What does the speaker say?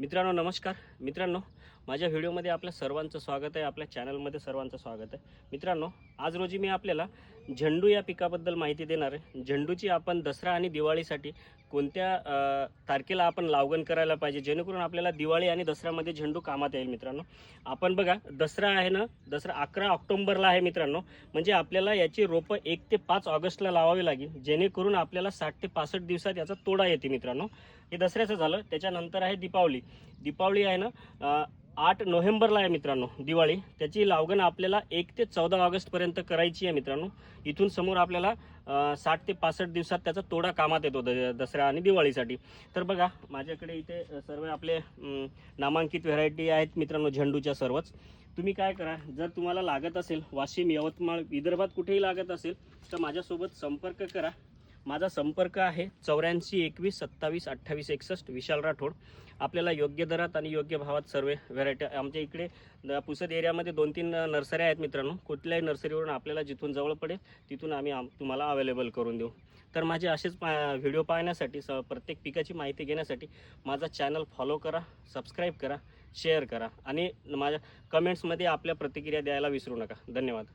मित्रांनो नमस्कार. मित्रांनो, माझ्या व्हिडिओमध्ये आपल्या सर्वांचं स्वागत आहे. आपल्या चॅनलमध्ये सर्वांचं स्वागत आहे. मित्रांनो, आज रोजी मी आपल्याला झेंडू या पिकाबद्दल माहिती देणार आहे. झेंडूची आपण दसरा आणि दिवाळीसाठी कोणत्या तारखेला आपण लागवड करायला पाहिजे, जेणेकरून आपल्याला दिवाळी आणि दसऱ्यामध्ये झेंडू कामात येईल. मित्रांनो, आपण बघा, दसरा आहे ना, दसरा 11 ऑक्टोबरला आहे. मित्रांनो, म्हणजे आपल्याला याची रोपं 1 ते 5 ऑगस्टला लावावी लागेल, जेणेकरून आपल्याला 60 ते 65 दिवसात याचा तोडा येते. मित्रांनो, हे दसऱ्याचं झालं. त्याच्यानंतर आहे दिपावली. दिपावली आहे ना 8 नोव्हेंबरला आहे. मित्रांनो, दिवाळी, त्याची लागवड आपल्याला 1 ते 14 ऑगस्टपर्यंत करायची आहे. मित्रांनो, इथून समोर आपल्याला 60 ते 65 दिवसात त्याचा तोडा कामात येतो दसरा आणि दिवाळीसाठी. तर बघा, माझ्याकडे इथे सर्व आपले नामांकित व्हरायटी आहेत. मित्रांनो, झेंडूच्या सर्वच. तुम्ही काय करा, जर तुम्हाला लागत असेल, वाशिम, यवतमाळ, विदर्भात कुठेही लागत असेल तर माझ्यासोबत संपर्क करा. माझा संपर्क आहे 84 21 27 28 61. विशाल राठोड. आपल्याला योग्य दरात आणि योग्य भावात सर्व व्हरायटी आमच्या इकडे पुसद एरियामध्ये 2-3 नर्सऱ्या आहेत. मित्रांनो, कुठल्याही नर्सरीवरून आपल्याला जिथून जवळ पडेल तिथून आम्ही तुम्हाला अवेलेबल करून देऊ. तर माझे असेच व्हिडिओ पाहण्यासाठी, प्रत्येक पिकाची माहिती घेण्यासाठी माझा चॅनल फॉलो करा, सबस्क्राईब करा, शेअर करा आणि माझ्या कमेंट्समध्ये आपल्या प्रतिक्रिया द्यायला विसरू नका. धन्यवाद.